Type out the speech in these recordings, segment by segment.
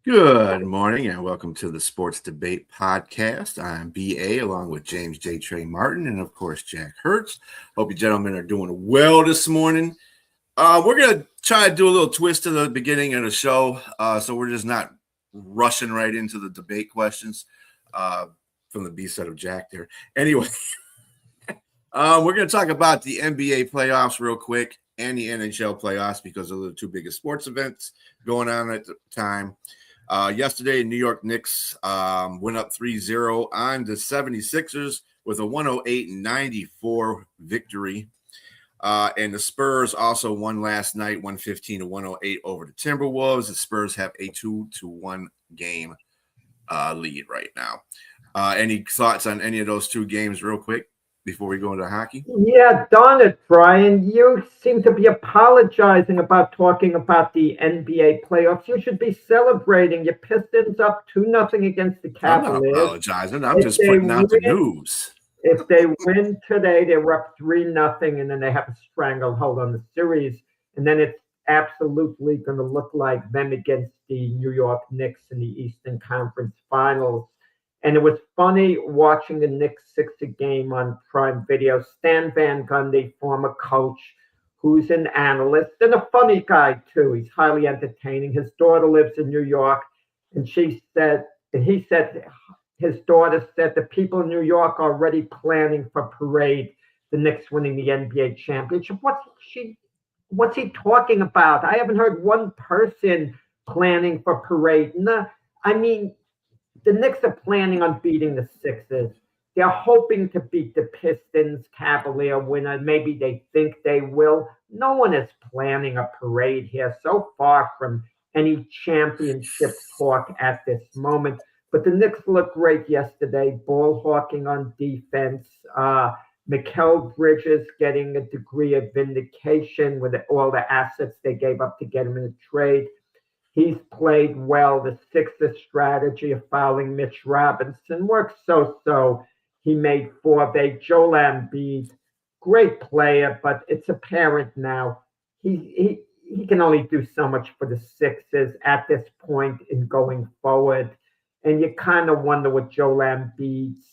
Good morning and welcome to the Sports Debate Podcast. I'm BA along with James J. Trey Martin and, of course, Jack Hertz. Hope you gentlemen are doing well this morning. We're going to try to do a little twist to the beginning of the show, so we're just not rushing right into the debate questions from the B set of Jack there. Anyway, we're going to talk about the NBA playoffs real quick and the NHL playoffs because those are the two biggest sports events going on at the time. Yesterday, New York Knicks went up 3-0 on the 76ers with a 108-94 victory. And the Spurs also won last night, 115-108 over the Timberwolves. The Spurs have a 2-1 game lead right now. Any thoughts on any of those two games real quick before we go into hockey? Yeah, darn it, Brian. You seem to be apologizing about talking about the NBA playoffs. You should be celebrating. Your Pistons up 2-0 against the Cavaliers. I'm not apologizing. I'm just putting out the news. If they win today, they're up 3-0, and then they have a stranglehold on the series. And then it's absolutely going to look like them against the New York Knicks in the Eastern Conference Finals. And it was funny watching the Knicks 6 game on Prime Video. Stan Van Gundy, former coach, who's an analyst and a funny guy too. He's highly entertaining. His daughter lives in New York, and he said his daughter said the people in New York are already planning for parade. The Knicks winning the NBA championship. What's he talking about? I haven't heard one person planning for parade. No, I mean, the Knicks are planning on beating the Sixers. They're hoping to beat the Pistons, Cavalier winner. Maybe they think they will. No one is planning a parade here. So far from any championship talk at this moment. But the Knicks looked great yesterday. Ball hawking on defense. Mikal Bridges getting a degree of vindication with all the assets they gave up to get him in a trade. He's played well. The Sixers strategy of fouling Mitch Robinson worked so. He made 4. Joel Embiid, great player, but it's apparent now he can only do so much for the Sixers at this point in going forward. And you kind of wonder what Joel Embiid's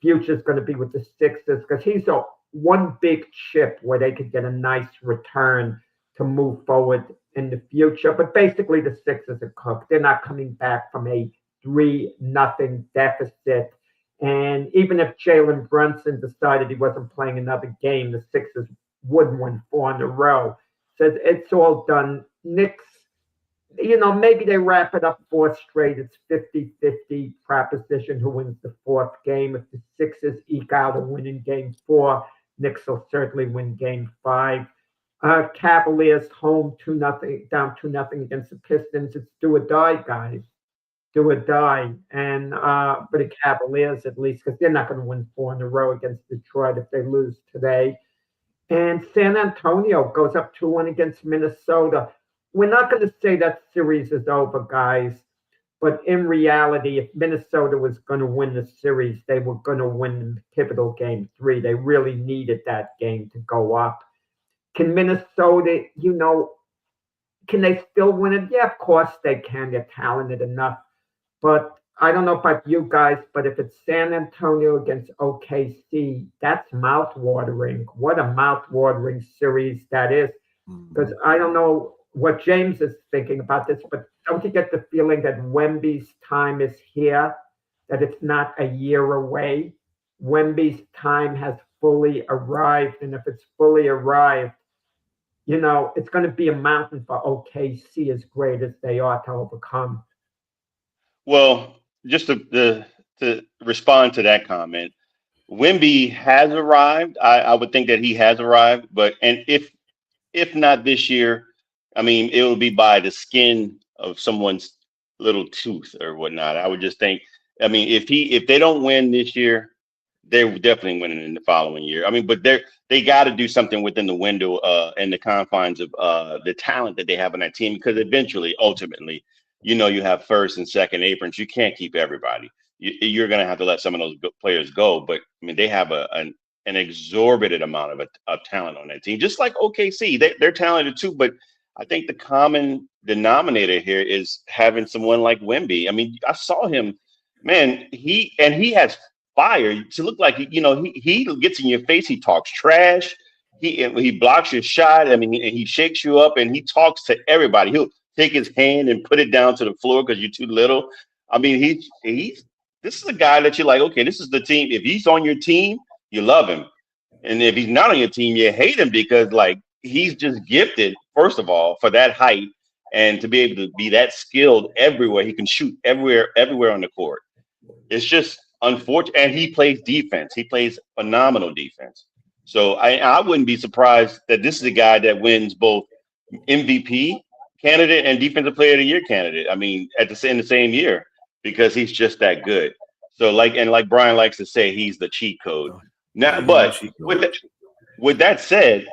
future is going to be with the Sixers because he's one big chip where they could get a nice return to move forward in the future. But basically, the Sixers are cooked. They're not coming back from a 3-0 deficit. And even if Jalen Brunson decided he wasn't playing another game, the Sixers would win 4 in a row. So it's all done. Knicks, maybe they wrap it up 4 straight. It's 50-50 proposition who wins the 4th game. If the Sixers eke out a win in game 4, Knicks will certainly win game 5. Cavaliers home 2-0, down 2-0 against the Pistons. It's do or die, guys. Do or die. And for the Cavaliers, at least, because they're not going to win 4 in a row against Detroit if they lose today. And San Antonio goes up 2-1 against Minnesota. We're not going to say that series is over, guys. But in reality, if Minnesota was going to win the series, they were going to win the pivotal game 3. They really needed that game to go up. Can Minnesota, can they still win it? Yeah, of course they can. They're talented enough. But I don't know about you guys, but if it's San Antonio against OKC, that's mouth-watering. What a mouth-watering series that is. Because I don't know what James is thinking about this, but don't you get the feeling that Wemby's time is here, that it's not a year away? Wemby's time has fully arrived, and if it's fully arrived, it's going to be a mountain for OKC as great as they are to overcome. Well, just to respond to that comment, Wemby has arrived. I would think that he has arrived, and if not this year, I mean, it will be by the skin of someone's little tooth or whatnot. I would just think, I mean, if they don't win this year, they're definitely winning in the following year. I mean, but they got to do something within the window and the confines of the talent that they have on that team, because eventually, ultimately, you have first and second aprons. You can't keep everybody. You're going to have to let some of those players go. But I mean, they have an exorbitant amount of talent on that team, just like OKC. They're talented too. But I think the common denominator here is having someone like Wemby. I mean, I saw him, man. He has fire to look like he gets in your face. He talks trash. He blocks your shot. I mean, he shakes you up and he talks to everybody. He'll take his hand and put it down to the floor because you're too little. I mean, he's this is a guy that you're like, okay, this is the team. If he's on your team, you love him. And if he's not on your team, you hate him because like he's just gifted, first of all, for that height and to be able to be that skilled everywhere. He can shoot everywhere on the court. It's just unfortunate. And he plays defense. He plays phenomenal defense. So I wouldn't be surprised that this is a guy that wins both MVP candidate and Defensive Player of the Year candidate. I mean, in the same year, because he's just that good. So like Brian likes to say, he's the cheat code. Now, but with that said,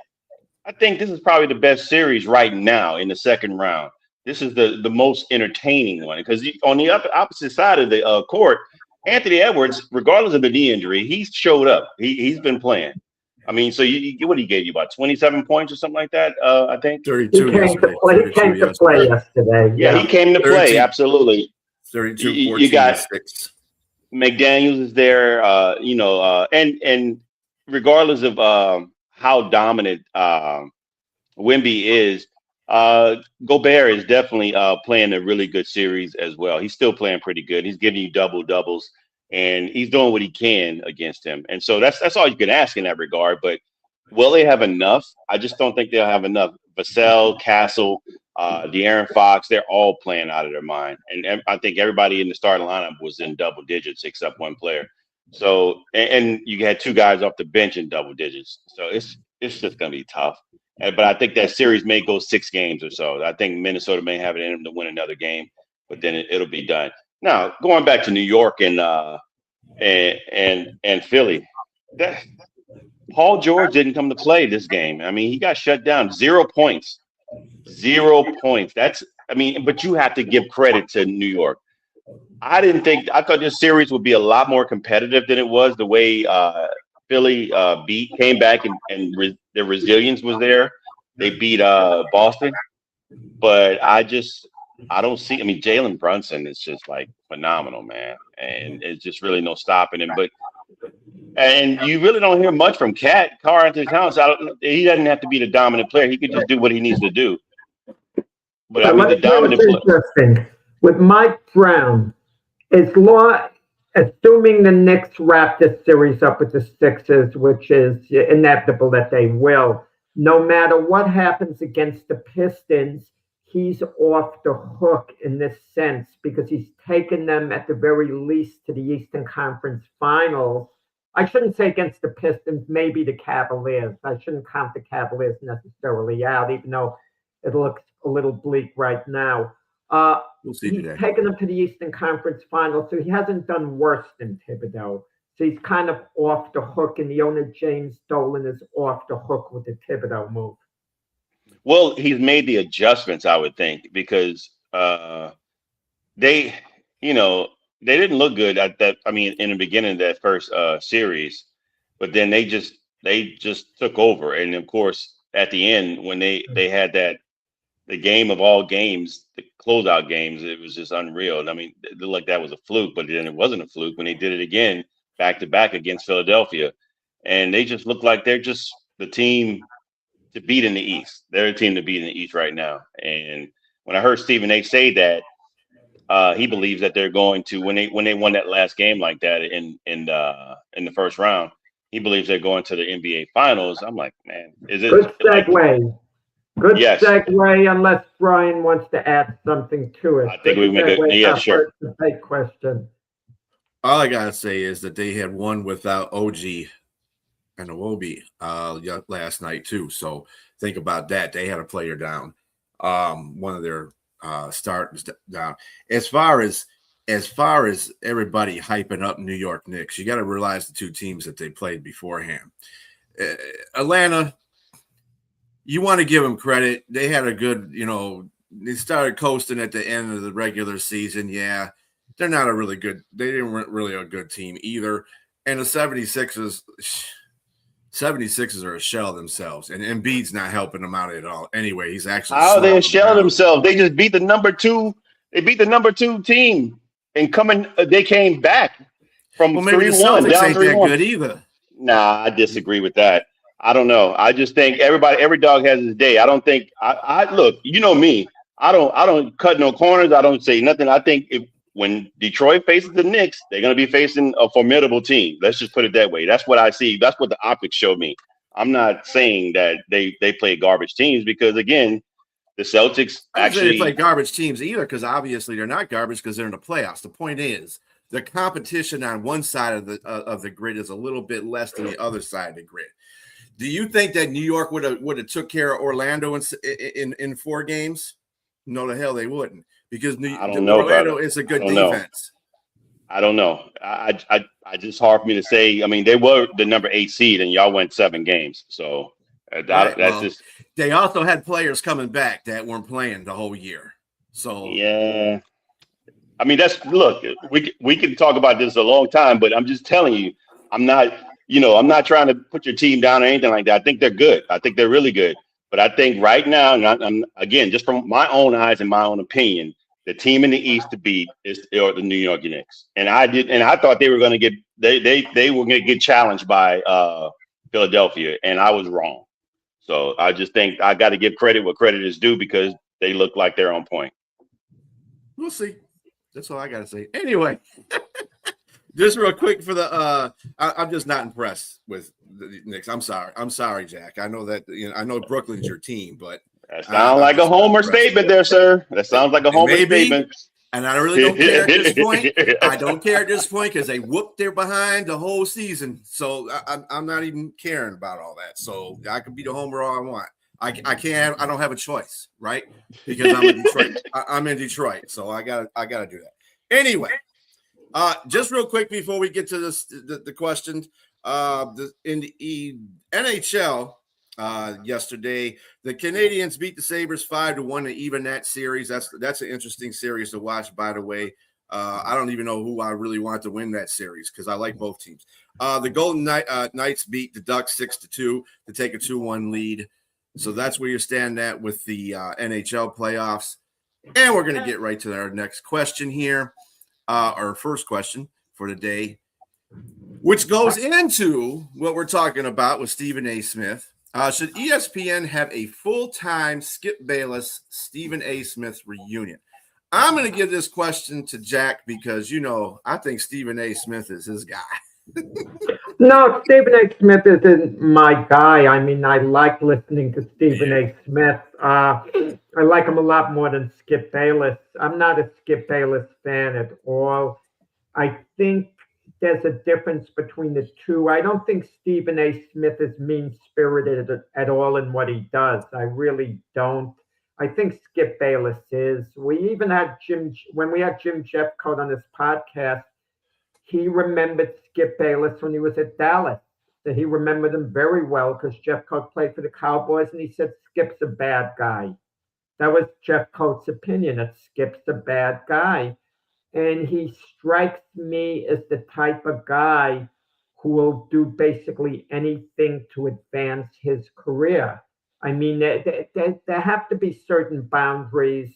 I think this is probably the best series right now in the second round. This is the most entertaining one because on the opposite side of the court, Anthony Edwards, regardless of the knee injury, he's showed up. He's been playing. I mean, so what he gave you about 27 points or something like that? I think 32. He came to play yesterday. Yeah, he came to play. Absolutely. 32. You got 6. McDaniels is there. And regardless of how dominant Wemby is, Gobert is definitely playing a really good series as well. He's still playing pretty good. He's giving you doubles. And he's doing what he can against him. And so that's all you can ask in that regard. But will they have enough? I just don't think they'll have enough. Vassell, Castle, De'Aaron Fox, they're all playing out of their mind. And I think everybody in the starting lineup was in double digits except one player. So, and you had 2 guys off the bench in double digits. So it's just going to be tough. But I think that series may go 6 games or so. I think Minnesota may have it in them to win another game, but then it'll be done. Now, going back to New York and Philly, Paul George didn't come to play this game. I mean, he got shut down. 0 points. 0 points. But you have to give credit to New York. I thought this series would be a lot more competitive than it was. The way Philly came back and their resilience was there. They beat Boston, but I don't see. I mean, Jalen Brunson is just like phenomenal, man, and it's just really no stopping him. And you really don't hear much from Karl-Anthony Towns. He doesn't have to be the dominant player. He could just do what he needs to do. But I mean, the dominant player. Interesting with Mike Brown, assuming the Knicks wrap this series up with the Sixers, which is inevitable that they will. No matter what happens against the Pistons, he's off the hook in this sense because he's taken them at the very least to the Eastern Conference Finals. I shouldn't say against the Pistons, maybe the Cavaliers. I shouldn't count the Cavaliers necessarily out, even though it looks a little bleak right now. We'll see he's today. taken them to the Eastern Conference Finals, so he hasn't done worse than Thibodeau. So he's kind of off the hook, and the owner, James Dolan, is off the hook with the Thibodeau move. Well, he's made the adjustments, I would think, because they didn't look good at that. I mean, in the beginning of that first series, but then they just took over. And of course, at the end, when they had the game of all games, the closeout games, it was just unreal. I mean, it looked like that was a fluke, but then it wasn't a fluke when they did it again back to back against Philadelphia. And they just look like they're just the team to beat in the East. They're a team to beat in the East right now. And when I heard Stephen A. say that, he believes that they're going to when they won that last game like that in the first round, he believes they're going to the NBA Finals. I'm like, man, is it good segue? Good yes. segue, unless Brian wants to add something to it. I think we make it. Yeah, sure. Big question. All I gotta say is that they had one without OG and Iwobi last night too. So think about that. They had a player down. One of their starters down. As far as everybody hyping up New York Knicks, you got to realize the 2 teams that they played beforehand. Atlanta, you want to give them credit. They had a good, they started coasting at the end of the regular season. Yeah, they're not they didn't really a good team either. And the 76ers, 76ers are a shell of themselves, and Embiid's not helping them out at all. Anyway, he's actually How are they slowing a shell of down. themselves? They just beat the number two. They beat the number two team, and they came back from Well, maybe the 3-1 Celtics down ain't that 3-1. good either. Nah, I disagree with that. I don't know. I just think every dog has his day. I don't think I look. You know me. I don't cut no corners. I don't say nothing. I think when Detroit faces the Knicks, they're going to be facing a formidable team. Let's just put it that way. That's what I see. That's what the optics show me. I'm not saying that they play garbage teams because again, the Celtics I don't say they play actually. garbage teams either, because obviously they're not garbage because they're in the playoffs. The point is the competition on one side of the grid is a little bit less than the other side of the grid. Do you think that New York would have took care of Orlando in 4 games? No, the hell they wouldn't, because I don't know, Orlando brother. is a good I don't know. defense. I don't know. I just hard for me to say. I mean, they were the number 8 seed, and y'all went 7 games. So Right. that's Well, just they also had players coming back that weren't playing the whole year. So yeah. I mean, look. We can talk about this a long time, but I'm just telling you, I'm not. I'm not trying to put your team down or anything like that. I think they're good. I think they're really good. But I think right now, and I'm again just from my own eyes and my own opinion, the team in the East to beat is the New York Knicks. And I thought they were going to get they were going to get challenged by Philadelphia, and I was wrong. So I just think I got to give credit where credit is due because they look like they're on point. we'll see. That's all I got to say. Anyway, just real quick for the I'm just not impressed with the Knicks. I'm sorry, Jack. I know that I know Brooklyn's your team, but That sounds like a homer statement there, sir. That sounds like a homer statement. And I really don't care at this point. I don't care at this point because they whooped their behind the whole season. So I'm not even caring about all that. So I can be the homer all I want. I can't. I don't have a choice, right? Because I'm in Detroit. I'm in Detroit, so I gotta do that. Anyway, just real quick before we get to the questions, in the NHL. Yesterday, the Canadians beat the Sabres 5-1 to even that series. That's an interesting series to watch, by the way. I don't even know who I really want to win that series because I like both teams. The Golden Knights beat the Ducks 6-2 to take a 2-1 lead. So that's where you stand at with the NHL playoffs. And we're going to get right to our next question here. Our first question for the day, which goes into what we're talking about with Stephen A. Smith. Should ESPN have a full-time Skip Bayless, Stephen A. Smith reunion? I'm going to give this question to Jack because, I think Stephen A. Smith is his guy. No, Stephen A. Smith isn't my guy. I mean, I like listening to Stephen A. Smith. I like him a lot more than Skip Bayless. I'm not a Skip Bayless fan at all. I think there's a difference between the two. I don't think Stephen A. Smith is mean-spirited at all in what he does. I really don't. I think Skip Bayless is. We even had when we had Jim Jeffcoat on this podcast, he remembered Skip Bayless when he was at Dallas. That he remembered him very well because Jeffcoat played for the Cowboys, and he said Skip's a bad guy. That was Jeffcoat's opinion, that Skip's a bad guy. And he strikes me as the type of guy who will do basically anything to advance his career. I mean, there have to be certain boundaries,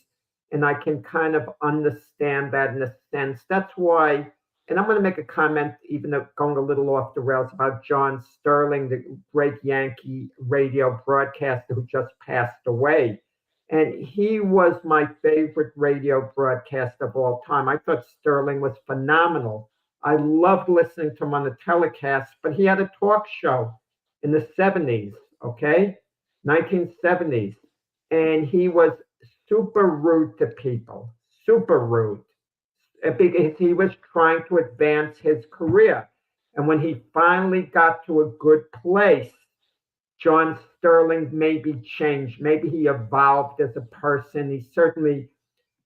and I can kind of understand that in a sense. That's why, and I'm going to make a comment, even though going a little off the rails, about John Sterling, the great Yankee radio broadcaster who just passed away. And he was my favorite radio broadcaster of all time. I thought Sterling was phenomenal. I loved listening to him on the telecast, but he had a talk show in the 70s, okay? 1970s. And he was super rude to people, super rude, because he was trying to advance his career. And when he finally got to a good place, John Sterling maybe changed. Maybe he evolved as a person. He certainly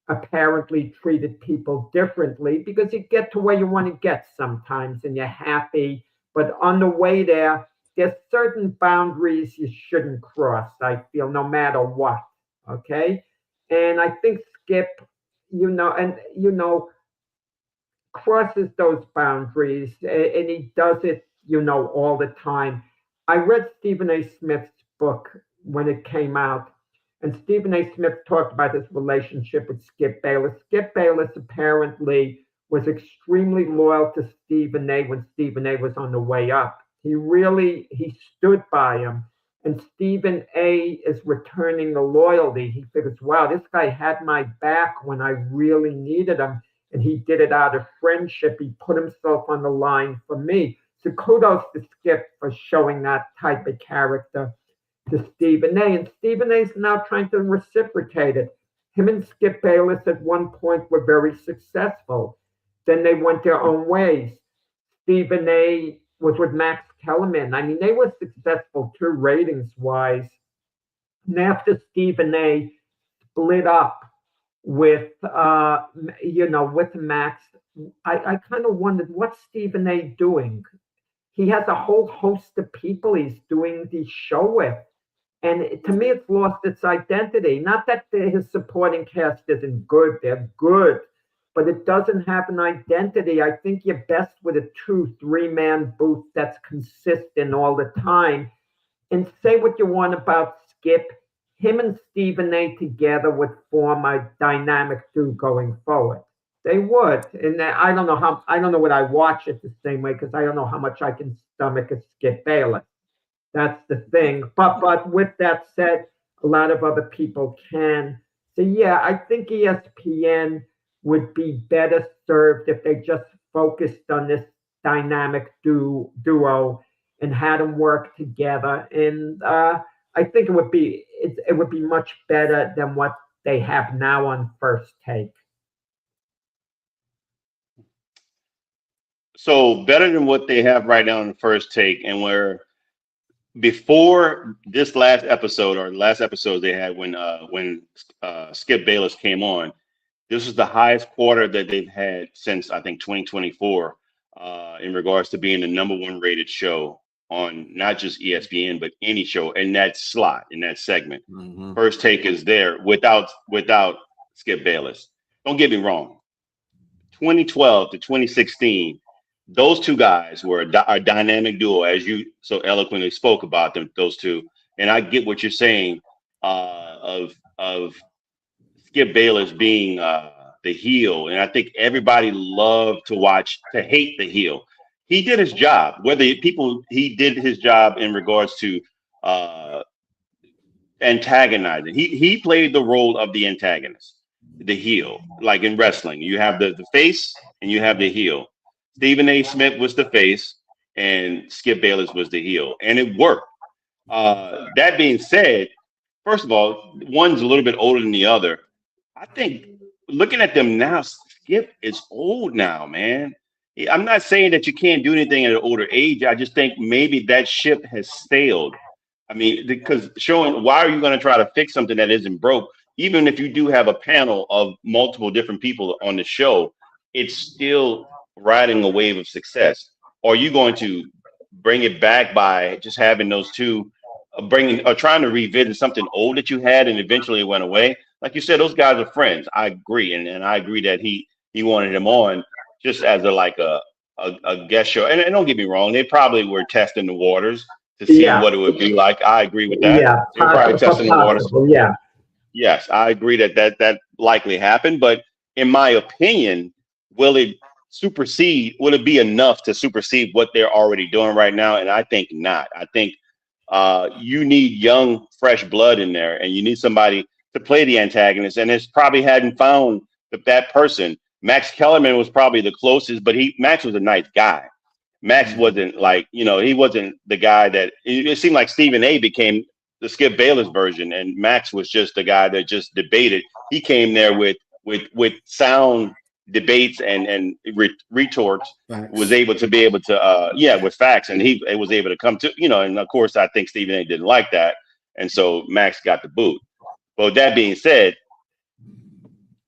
apparently treated people differently because you get to where you want to get sometimes and you're happy. But on the way there, there's certain boundaries you shouldn't cross, I feel, no matter what. Okay? And I think Skip, crosses those boundaries and he does it, all the time. I read Stephen A. Smith's book when it came out, and Stephen A. Smith talked about his relationship with Skip Bayless. Skip Bayless apparently was extremely loyal to Stephen A. when Stephen A. was on the way up. He stood by him. And Stephen A. is returning the loyalty. He figures, wow, this guy had my back when I really needed him. And he did it out of friendship. He put himself on the line for me. So kudos to Skip for showing that type of character to Stephen A. And Stephen A. is now trying to reciprocate it. Him and Skip Bayless at one point were very successful. Then they went their own ways. Stephen A. was with Max Kellerman. I mean, they were successful too, ratings-wise. And after Stephen A. split up with, with Max, I kind of wondered, what's Stephen A. doing? He has a whole host of people he's doing the show with. And to me, it's lost its identity. Not that his supporting cast isn't good. They're good. But it doesn't have an identity. I think you're best with a 2-3-man booth that's consistent all the time. And say what you want about Skip. Him and Stephen A. together would form a dynamic duo going forward. They would. And I don't know what I watch it the same way, because I don't know how much I can stomach a Skip Bayless. That's the thing. But with that said, a lot of other people can. So yeah, I think ESPN would be better served if they just focused on this dynamic duo and had them work together. And I think it would be much better than what they have now on First Take. So better than what they have right now on the First Take, and where before this last episode, or the last episode they had when Skip Bayless came on, this is the highest quarter that they've had since, I think, 2024 in regards to being the #1 rated show on not just ESPN, but any show in that slot, in that segment. Mm-hmm. First Take is there without Skip Bayless. Don't get me wrong. 2012 to 2016, those two guys were a dynamic duo, as you so eloquently spoke about them, those two. And I get what you're saying of Skip Bayless being the heel. And I think everybody loved to hate the heel. He did his job, he did his job in regards to antagonizing. He played the role of the antagonist, the heel. Like in wrestling, you have the face and you have the heel. Stephen A. Smith was the face and Skip Bayless was the heel, and it worked. That being said, first of all, one's a little bit older than the other. I think looking at them now, Skip is old now, man. I'm not saying that you can't do anything at an older age. I just think maybe that ship has sailed. I mean, because why are you going to try to fix something that isn't broke? Even if you do have a panel of multiple different people on the show, it's still riding a wave of success. Or are you going to bring it back by just having those two trying to revisit something old that you had and eventually it went away? Like you said, those guys are friends. I agree. And I agree that he wanted him on just as a guest show. And don't get me wrong, they probably were testing the waters to see what it would be like. I agree with that. Yeah, they were probably testing the waters. Yeah. Yes, I agree that likely happened. But in my opinion, will it be enough to supersede what they're already doing right now? And I think not. I think you need young, fresh blood in there, and you need somebody to play the antagonist. And it's probably hadn't found that person. Max Kellerman was probably the closest, but Max was a nice guy. Max wasn't he wasn't the guy that it seemed like Stephen A. became the Skip Bayless version, and Max was just the guy that just debated. He came there with sound debates and retorts. Facts. Was able to with facts, and he was able to come to and of course I think Stephen A. didn't like that, and so Max got the boot. But that being said,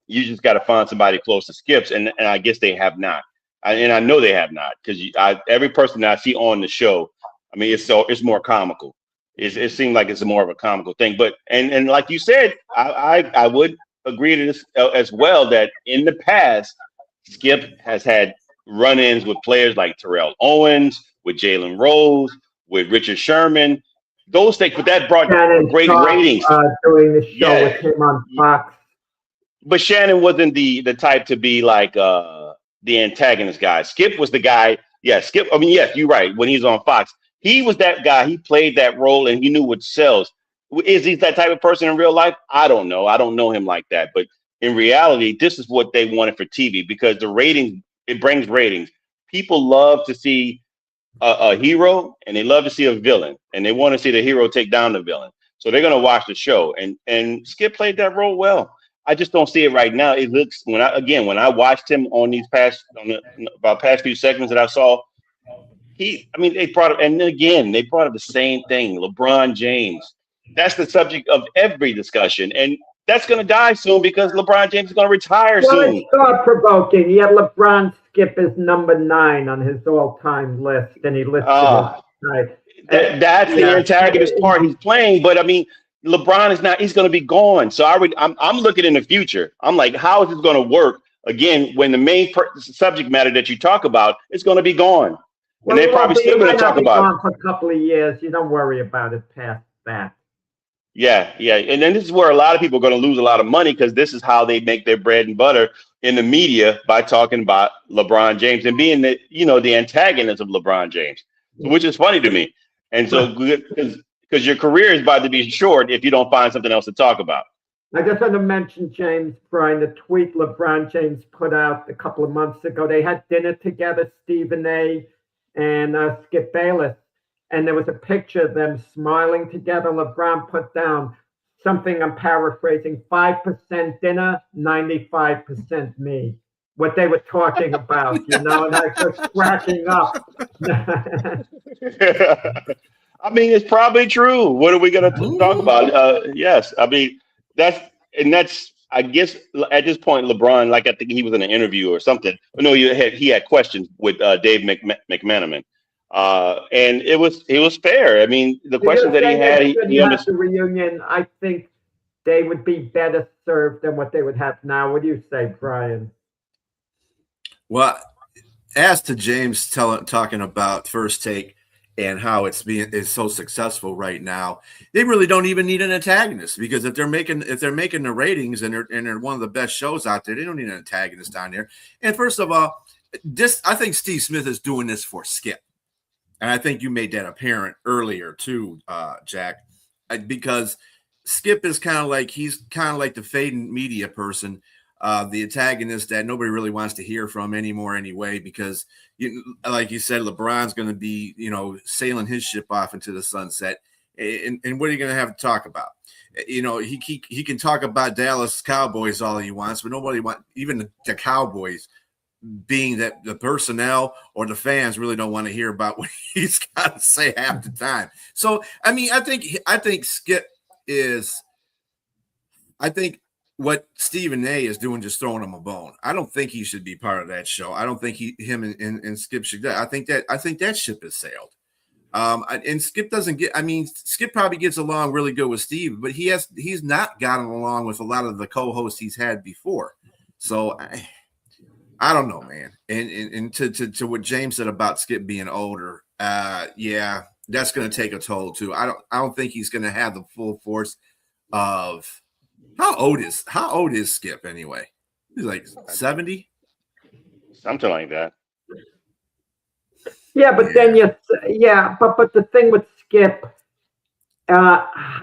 you just got to find somebody close to Skip's, and I guess they have not. And I know they have not, because every person that I see on the show, I mean, it's more comical. It seems like it's more of a comical thing. But and like you said, I would agree to this as well, that in the past, Skip has had run-ins with players like Terrell Owens, with Jalen Rose, with Richard Sherman. Those things, but that brought Shannon great Sharp, ratings. doing the show Yeah. with him on Fox. But Shannon wasn't the type to be like the antagonist guy. Skip was the guy. Yeah, Skip. I mean, yes, you're right. When he's on Fox, he was that guy. He played that role, and he knew what sells. Is he that type of person in real life? I don't know. I don't know him like that. But in reality, this is what they wanted for TV because the ratings, it brings ratings. People love to see a hero, and they love to see a villain, and they want to see the hero take down the villain. So they're gonna watch the show, and Skip played that role well. I just don't see it right now. It looks when I watched him on these past few segments that I saw, they brought up, and then again they brought up the same thing. LeBron James. That's the subject of every discussion, and that's going to die soon because LeBron James is going to retire soon. It's thought-provoking. Yet LeBron Skip is number 9 on his all-time list, and he listed it. Right. That's the antagonist part he's playing, but I mean, LeBron is not. He's going to be gone. So I'm looking in the future. I'm like, how is this going to work again when the main subject matter that you talk about is going to be gone? And they're probably still going to talk about it for a couple of years. You don't worry about it past that. Yeah. And then this is where a lot of people are going to lose a lot of money because this is how they make their bread and butter in the media by talking about LeBron James and being the antagonist of LeBron James, which is funny to me. And so because your career is about to be short if you don't find something else to talk about. I just want to mention, James, Brian, the tweet LeBron James put out a couple of months ago. They had dinner together, Stephen A. and Skip Bayless. And there was a picture of them smiling together. LeBron put down something, I'm paraphrasing, 5% dinner, 95% me. What they were talking about, and I was cracking up. I mean, it's probably true. What are we going to talk about? Yes. I mean, that's, I guess at this point, LeBron, like I think he was in an interview or something. No, he had questions with Dave McManaman. And it was fair. I mean, the questions that he had, he understood. The reunion, I think they would be better served than what they would have now. What do you say, Brian? Well, as to James talking about First Take and how it's so successful right now, they really don't even need an antagonist because if they're making the ratings and they're one of the best shows out there, they don't need an antagonist on there. And first of all, I think Steve Smith is doing this for Skip. And I think you made that apparent earlier too, Jack, because Skip is kind of like the fading media person, the antagonist that nobody really wants to hear from anymore anyway, because like you said, LeBron's going to be, sailing his ship off into the sunset. And what are you going to have to talk about? He can talk about Dallas Cowboys all he wants, but nobody even the Cowboys, being that the personnel or the fans really don't want to hear about what he's got to say half the time. So, I mean, I think Skip is, I think what Stephen A is doing, just throwing him a bone. I don't think he should be part of that show. I don't think him and Skip should. I think that ship has sailed. And Skip doesn't get, Skip probably gets along really good with Steve, but he's not gotten along with a lot of the co-hosts he's had before. So I don't know, man. And to what James said about Skip being older, yeah, that's going to take a toll too. I don't think he's going to have the full force of how old is Skip anyway? He's like 70, something like that. Yeah, but then but the thing with Skip,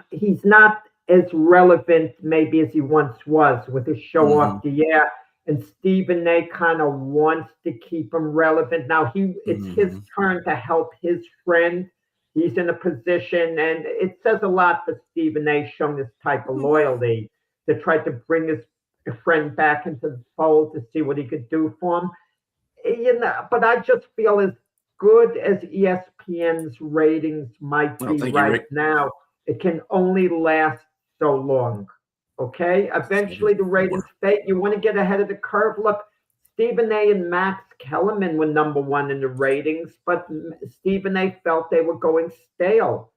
he's not as relevant maybe as he once was with his show off the air. And Stephen A kind of wants to keep him relevant. Now it's his turn to help his friend. He's in a position, and it says a lot for Stephen A showing this type of loyalty to try to bring his friend back into the fold to see what he could do for him. But I just feel as good as ESPN's ratings might be right now, it can only last so long. Okay, eventually the ratings fade. You want to get ahead of the curve. Look, Stephen A and Max Kellerman were number 1 in the ratings, but Stephen A felt they were going stale.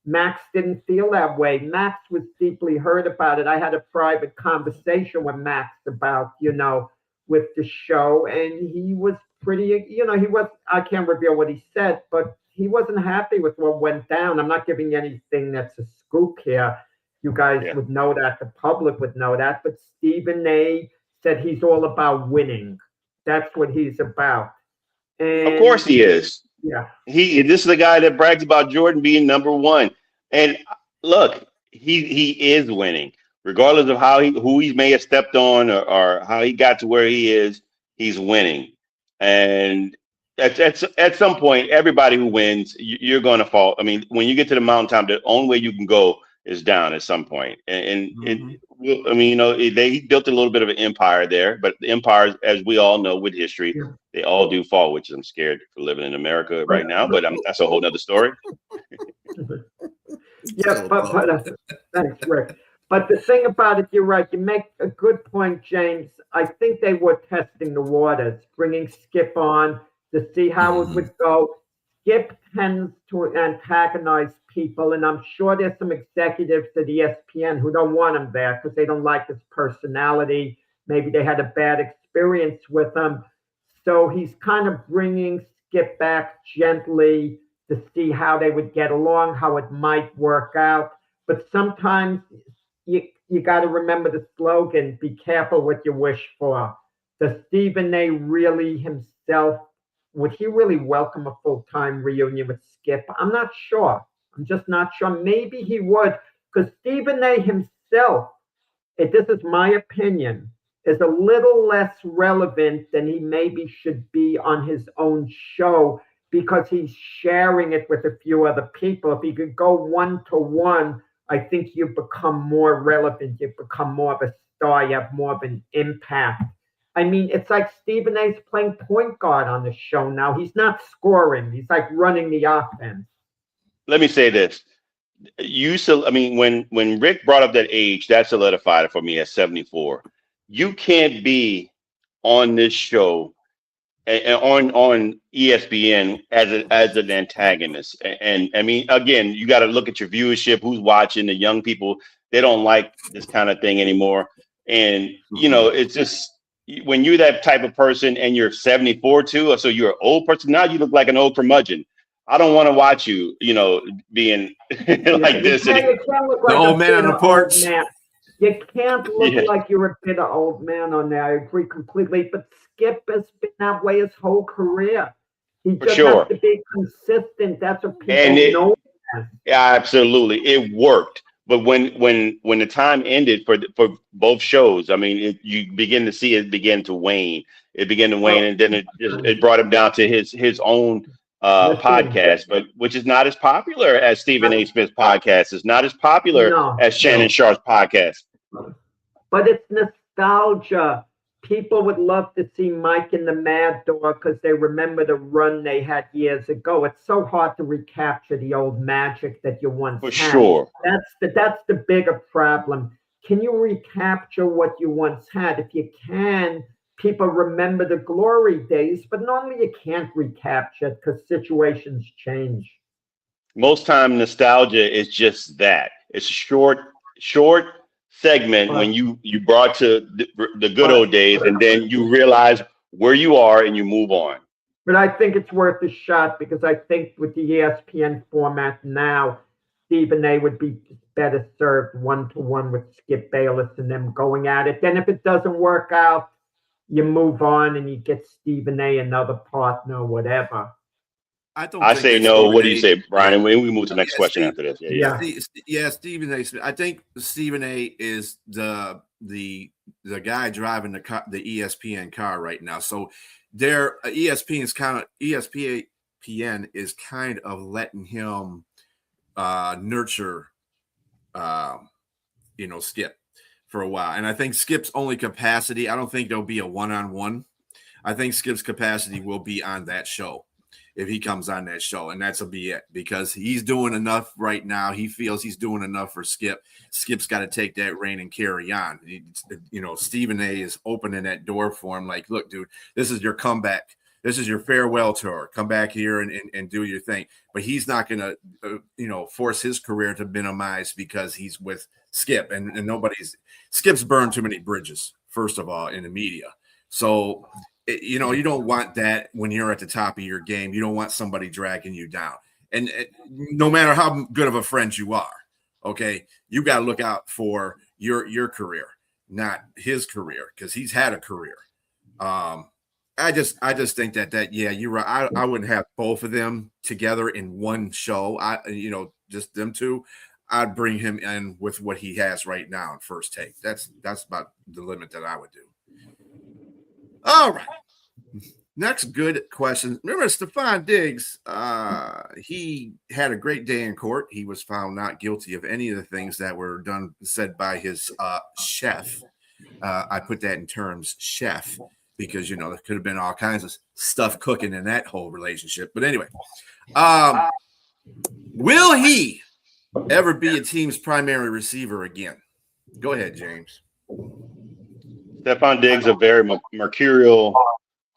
Max didn't feel that way. Max was deeply hurt about it. I had a private conversation with Max about, with the show, and he was pretty, I can't reveal what he said, but he wasn't happy with what went down. I'm not giving anything that's a scoop here. You guys would know that, the public would know that, but Stephen A said he's all about winning. That's what he's about. And Of course he is. yeah. This is the guy that brags about Jordan being number one. And look, he is winning. Regardless of who he may have stepped on or how he got to where he is, he's winning. And at some point, everybody who wins, you're going to fall. I mean, when you get to the mountaintop, the only way you can go is down at some point. And I mean, he built a little bit of an empire there, but the empires, as we all know with history, they all do fall, which I'm scared for living in America right now, but that's a whole nother story. Yeah, but thanks, Rick. But the thing about it, you're right. You make a good point, James. I think they were testing the waters, bringing Skip on to see how it would go. Skip tends to antagonize people, and I'm sure there's some executives at ESPN who don't want him there because they don't like his personality. Maybe they had a bad experience with him. So he's kind of bringing Skip back gently to see how they would get along, how it might work out. But sometimes you got to remember the slogan, be careful what you wish for. Does Stephen A really himself, would he really welcome a full-time reunion with Skip? I'm not sure. I'm just not sure. Maybe he would, because Stephen A himself, this is my opinion, is a little less relevant than he maybe should be on his own show because he's sharing it with a few other people. If he could go one-to-one, I think you become more relevant. You become more of a star. You have more of an impact. I mean, it's like Stephen A's playing point guard on the show now. He's not scoring. He's like running the offense. Let me say this. When Rick brought up that age, that solidified it for me at 74. You can't be on this show and on ESPN as an antagonist. And I mean, again, you got to look at your viewership, who's watching. The young people, they don't like this kind of thing anymore. And, it's just when you're that type of person and you're 74 too, so you're an old person, now you look like an old curmudgeon. I don't want to watch you, being like this. You can't look like the old man on the porch. You can't look like you're a bitter old man on there. I agree completely. But Skip has been that way his whole career. He just has to be consistent. That's what people know. Yeah, absolutely. It worked. But when the time ended for both shows, I mean, you begin to see it begin to wane. It began to wane, and then it brought him down to his own podcast, but which is not as popular as Stephen A. Smith's podcast. It's not as popular as Shannon Sharp's podcast. But it's nostalgia. People would love to see Mike and the Mad Dog because they remember the run they had years ago. It's so hard to recapture the old magic that you once had. Sure. That's the bigger problem. Can you recapture what you once had? If you can, people remember the glory days, but normally you can't recapture it because situations change. Most time nostalgia is just that. It's a short segment when you brought to the good old days, and then you realize where you are and you move on. But I think it's worth a shot because I think with the ESPN format now, Stephen A would be better served one-to-one with Skip Bayless and them going at it. Then if it doesn't work out, you move on and you get Stephen A another partner or whatever. I say no. What do you say, Brian? And we move to the next question after this. Yeah, Stephen A. I think Stephen A. is the guy driving the ESPN car right now. So ESPN is kind of letting him nurture Skip for a while. And I think Skip's only capacity, I don't think there'll be a one-on-one. I think Skip's capacity will be on that show. If he comes on that show, and that'll be it, because he's doing enough right now. He feels he's doing enough for Skip. Skip's got to take that reign and carry on. Stephen A. is opening that door for him. Like, look, dude, this is your comeback. This is your farewell tour. Come back here and do your thing. But he's not going to, force his career to minimize because he's with Skip. And Skip's burned too many bridges, first of all, in the media. So you know, you don't want that when you're at the top of your game. You don't want somebody dragging you down. And no matter how good of a friend you are, okay, you got to look out for your career, not his career, because he's had a career. I just think that yeah, you're right. I wouldn't have both of them together in one show. Just them two. I'd bring him in with what he has right now in First Take. That's about the limit that I would do. All right. Next good question. Remember Stephon Diggs, he had a great day in court. He was found not guilty of any of the things that were said by his chef. I put that in terms chef because, you know, there could have been all kinds of stuff cooking in that whole relationship. But anyway, will he ever be a team's primary receiver again? Go ahead, James. Stephon Diggs, a very mercurial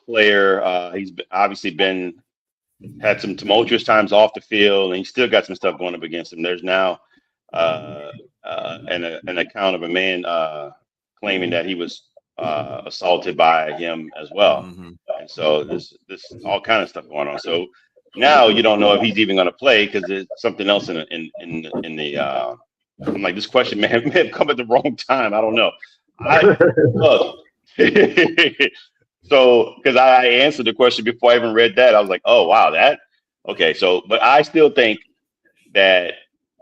player. He's obviously had some tumultuous times off the field, and he's still got some stuff going up against him. There's now an account of a man claiming that he was assaulted by him as well. Mm-hmm. And so this all kind of stuff going on. So now you don't know if he's even going to play because there's something else in the. I'm like, this question may have come at the wrong time. I don't know. Look. So, because I answered the question before I even read that, I was like, oh, wow, that. Okay, so, but I still think that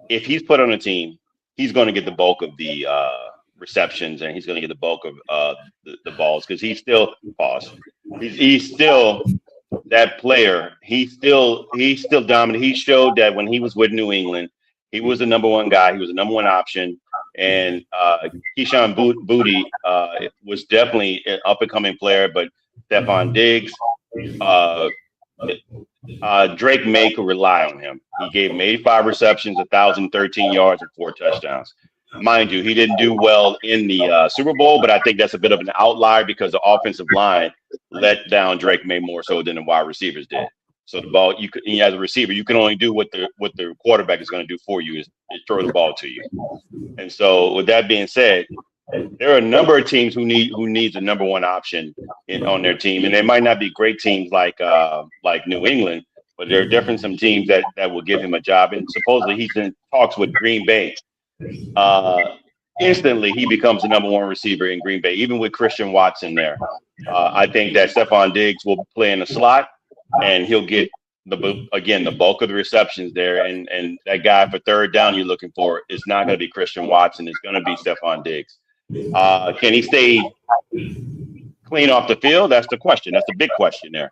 if he's put on a team, he's going to get the bulk of the receptions and he's going to get the bulk of the balls because he's still He's still that player. He's still dominant. He showed that when he was with New England, he was the number one guy. He was the number one option. And Keyshawn Boutte was definitely an up-and-coming player, but Stephon Diggs, Drake May could rely on him. He gave him 85 receptions, 1,013 yards, and 4 touchdowns. Mind you, he didn't do well in the Super Bowl, but I think that's a bit of an outlier because the offensive line let down Drake May more so than the wide receivers did. So the ball, as a receiver, you can only do what the quarterback is going to do for you is throw the ball to you. And so, with that being said, there are a number of teams who needs a number one option on their team, and they might not be great teams like New England, but there are definitely some teams that will give him a job. And supposedly he's in talks with Green Bay. Instantly, he becomes the number one receiver in Green Bay, even with Christian Watson there. I think that Stephon Diggs will play in the slot. And he'll get the bulk of the receptions there. And that guy for third down you're looking for is not going to be Christian Watson. It's going to be Stephon Diggs. Can he stay clean off the field? That's the question. That's the big question there.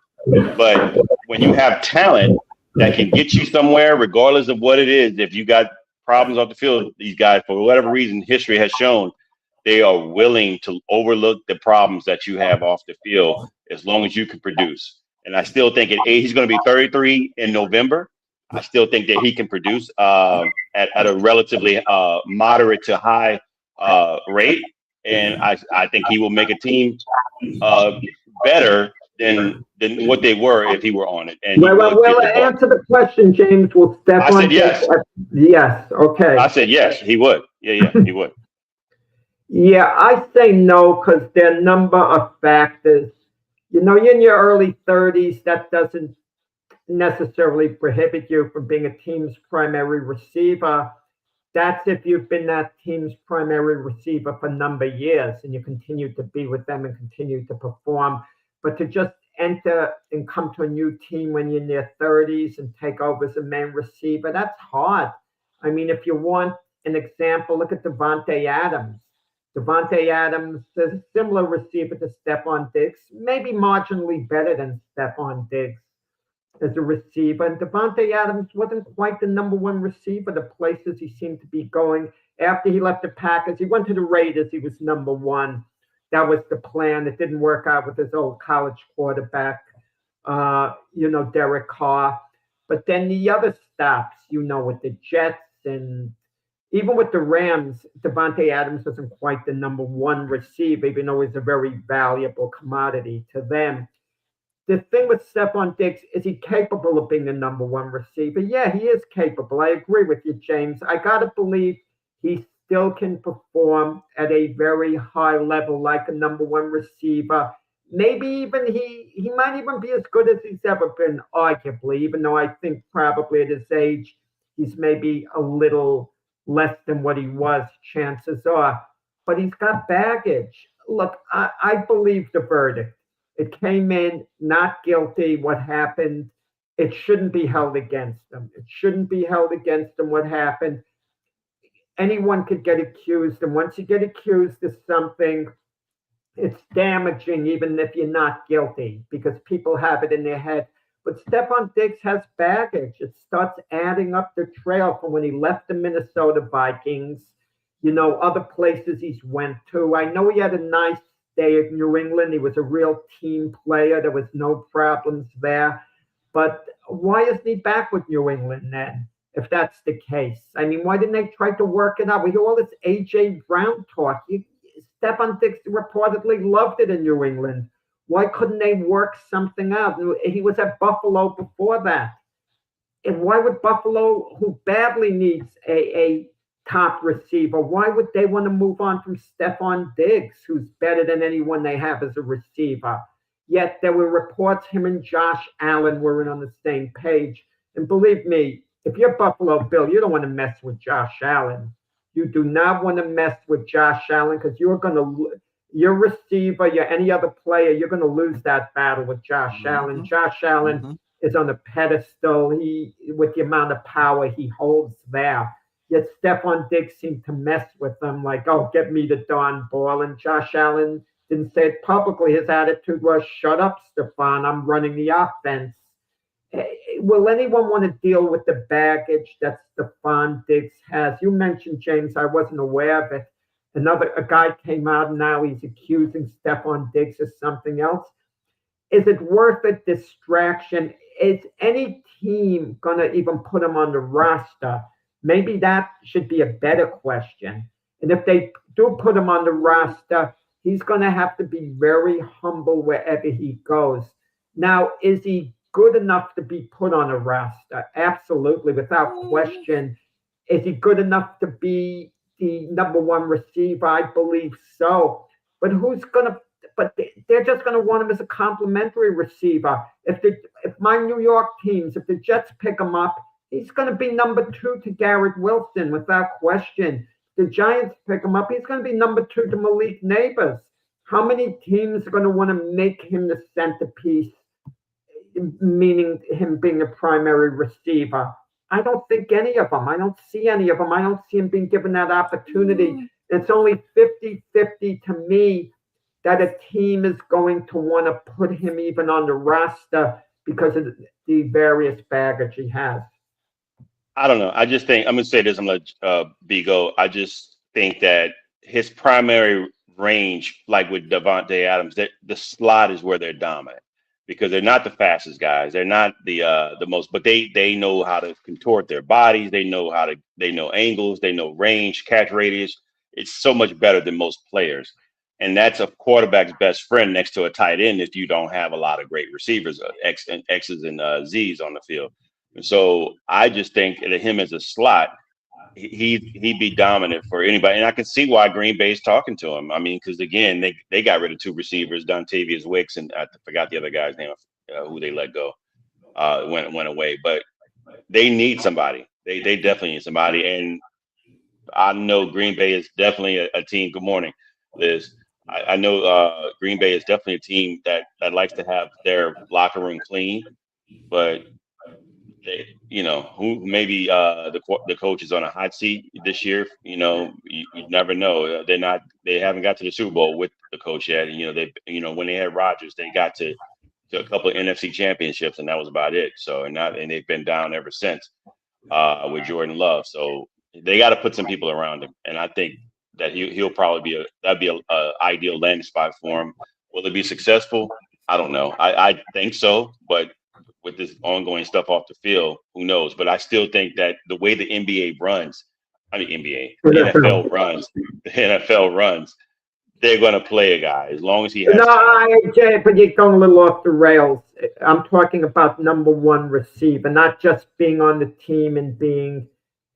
But when you have talent that can get you somewhere, regardless of what it is, if you got problems off the field, these guys, for whatever reason, history has shown they are willing to overlook the problems that you have off the field as long as you can produce. And I still think he's going to be 33 in November. I still think that he can produce at a relatively moderate to high rate. And I think he will make a team better than what they were if he were on it. And well, answer the question, James. Will Stephon? I said yes. Yes. Okay. I said yes. He would. Yeah. He would. Yeah, I say no because there are a number of factors. You know, you're in your early 30s. That doesn't necessarily prohibit you from being a team's primary receiver. That's if you've been that team's primary receiver for a number of years and you continue to be with them and continue to perform. But to just enter and come to a new team when you're in your 30s and take over as a main receiver, that's hard. I mean, if you want an example, look at Davante Adams. Davante Adams is a similar receiver to Stephon Diggs, maybe marginally better than Stephon Diggs as a receiver. And Davante Adams wasn't quite the number one receiver. The places he seemed to be going after he left the Packers, he went to the Raiders. He was number one. That was the plan. It didn't work out with his old college quarterback, Derek Carr. But then the other stops, with the Jets and even with the Rams, Davante Adams wasn't quite the number one receiver, even though he's a very valuable commodity to them. The thing with Stephon Diggs, is he capable of being the number one receiver? Yeah, he is capable. I agree with you, James. I got to believe he still can perform at a very high level like a number one receiver. maybe even he might even be as good as he's ever been, arguably, even though I think probably at his age, he's maybe a little less than what he was, chances are. But he's got baggage. Look, I believe the verdict. It came in not guilty. What happened, it shouldn't be held against him. It shouldn't be held against him what happened. Anyone could get accused. And once you get accused of something, it's damaging even if you're not guilty because people have it in their head. But Stephon Diggs has baggage. It starts adding up the trail from when he left the Minnesota Vikings, other places he's went to. I know he had a nice day at New England. He was a real team player. There was no problems there. But why isn't he back with New England then, if that's the case? I mean, why didn't they try to work it out? We hear all this A.J. Brown talk. Stephon Diggs reportedly loved it in New England. Why couldn't they work something out? He was at Buffalo before that. And why would Buffalo, who badly needs a top receiver, why would they want to move on from Stephon Diggs, who's better than anyone they have as a receiver? Yet there were reports him and Josh Allen weren't on the same page. And believe me, if you're Buffalo Bill, you don't want to mess with Josh Allen. You do not want to mess with Josh Allen because your receiver, any other player, you're going to lose that battle with Josh Allen. Josh Allen is on a pedestal. With the amount of power he holds there. Yet Stephon Diggs seemed to mess with them like, oh, get me the darn ball. And Josh Allen didn't say it publicly. His attitude was, shut up, Stephon, I'm running the offense. Will anyone want to deal with the baggage that Stephon Diggs has? You mentioned, James, I wasn't aware of it. A guy came out and now he's accusing Stephon Diggs of something else. Is it worth a distraction? Is any team going to even put him on the roster? Maybe that should be a better question. And if they do put him on the roster, he's going to have to be very humble wherever he goes. Now, is he good enough to be put on a roster? Absolutely, without question. Is he good enough to be the number one receiver? I believe so. But they're just going to want him as a complimentary receiver. If my New York teams, if the Jets pick him up, he's going to be number 2 to Garrett Wilson without question. The Giants pick him up, he's going to be number 2 to Malik Neighbors. How many teams are going to want to make him the centerpiece, meaning him being a primary receiver? I don't think any of them. I don't see any of them. I don't see him being given that opportunity. It's only 50-50 to me that a team is going to want to put him even on the roster because of the various baggage he has. I don't know. I just think, I'm going to say this, I'm going to let B go. I just think that his primary range, like with Davante Adams, the slot is where they're dominant because they're not the fastest guys. They're not the most, but they know how to contort their bodies. They know angles, they know range, catch radius. It's so much better than most players. And that's a quarterback's best friend next to a tight end if you don't have a lot of great receivers, X's and Z's on the field. And so I just think that him as a slot, he'd be dominant for anybody. And I can see why Green Bay's talking to him. I mean, because again, they got rid of 2 receivers, Dontavius Wicks, and I forgot the other guy's name, who they let go, went away. But they need somebody. They definitely need somebody. And I know Green Bay is definitely a team. Good morning, Liz. I know Green Bay is definitely a team that likes to have their locker room clean, but who maybe the coach is on a hot seat this year. You never know. They haven't got to the Super Bowl with the coach yet. And, when they had Rodgers, they got to a couple of NFC championships, and that was about it. So and they've been down ever since with Jordan Love. So they got to put some people around him, and I think that he'll probably that'd be a ideal landing spot for him. Will it be successful? I don't know. I think so, but with this ongoing stuff off the field, who knows? But I still think that the way the NFL runs, the NFL runs, they're going to play a guy as long as he has. Jay, but you're going a little off the rails. I'm talking about number 1 receiver, not just being on the team and being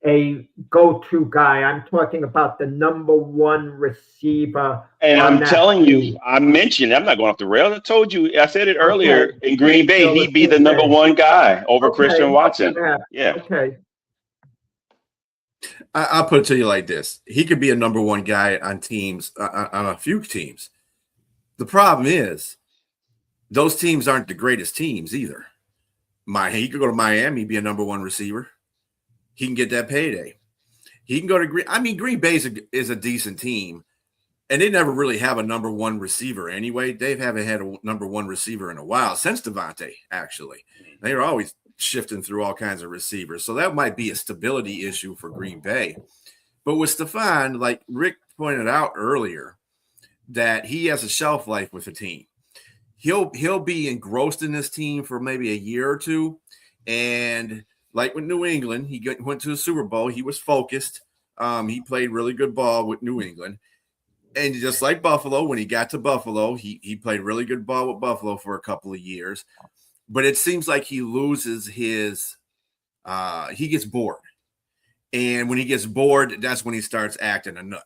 a go-to guy. I'm talking about the number one receiver. And on I'm that telling team. you, I mentioned, I'm not going off the rails. I told you, I said it earlier. Okay. In Green Bay, So he'd be the number one guy over Christian Watson. Yeah. Okay. I'll put it to you like this: he could be a number one guy on teams, on a few teams. The problem is, those teams aren't the greatest teams either. He could go to Miami, be a number one receiver. He can get that payday. He can go to Green Bay is a decent team, and they never really have a number one receiver anyway. They haven't had a number one receiver in a while, since Devontae, actually. They are always shifting through all kinds of receivers. So that might be a stability issue for Green Bay. But with Stefan, like Rick pointed out earlier, that he has a shelf life with the team. He'll be engrossed in this team for maybe a year or two. And like with New England, he went to the Super Bowl. He was focused. He played really good ball with New England. And just like Buffalo, when he got to Buffalo, he played really good ball with Buffalo for a couple of years. But it seems like he loses his he gets bored. And when he gets bored, that's when he starts acting a nut.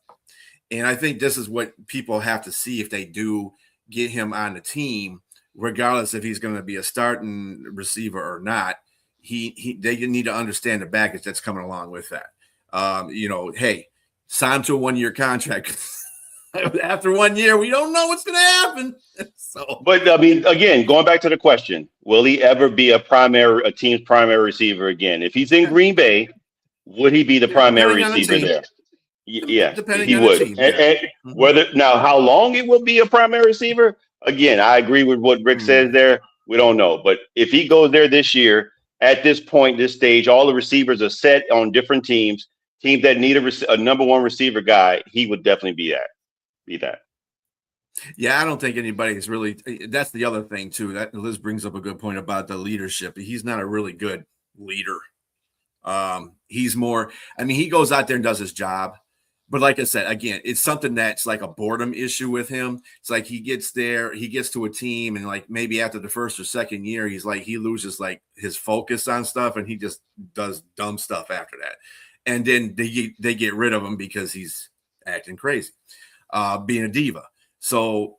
And I think this is what people have to see if they do get him on the team, regardless if he's going to be a starting receiver or not. They need to understand the baggage that's coming along with that. Hey, sign to a 1-year contract. After 1 year, we don't know what's going to happen. But I mean, again, going back to the question, will he ever be a team's primary receiver again? If he's in Green Bay, would he be the primary receiver there? Yeah, he would. Team, and whether now how long it will be a primary receiver, again, I agree with what Rick says there. We don't know, but if he goes there this year, at this point, this stage, all the receivers are set on different teams that need a number one receiver guy. He would definitely be that. Yeah, I don't think anybody's really. That's the other thing too. That Liz brings up a good point about the leadership. He's not a really good leader. He's more. I mean, he goes out there and does his job, but like I said, again, it's something that's like a boredom issue with him. It's like he gets there, he gets to a team, and like maybe after the first or second year, he loses like his focus on stuff, and he just does dumb stuff after that, and then they get rid of him because he's acting crazy, being a diva. So,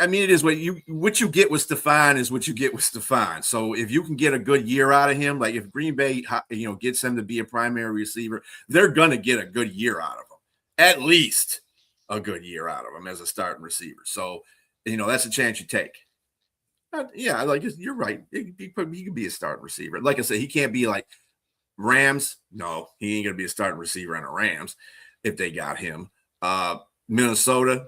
I mean, it is what you get with Stefan is what you get with Stefan. So if you can get a good year out of him, like if Green Bay, gets him to be a primary receiver, they're going to get a good year out of him, at least a good year out of him as a starting receiver. So, that's a chance you take. Yeah, like you're right. He could be a starting receiver. Like I said, he can't be like Rams. No, he ain't going to be a starting receiver on the Rams if they got him. Minnesota.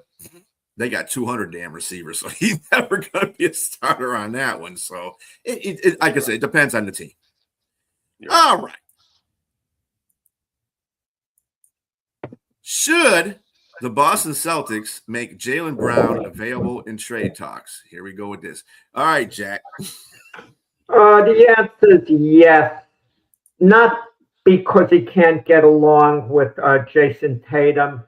They got 200 damn receivers, so he's never going to be a starter on that one. So, like I said, it depends on the team. All right. Should the Boston Celtics make Jaylen Brown available in trade talks? Here we go with this. All right, Jack. The answer is yes. Not because he can't get along with Jason Tatum.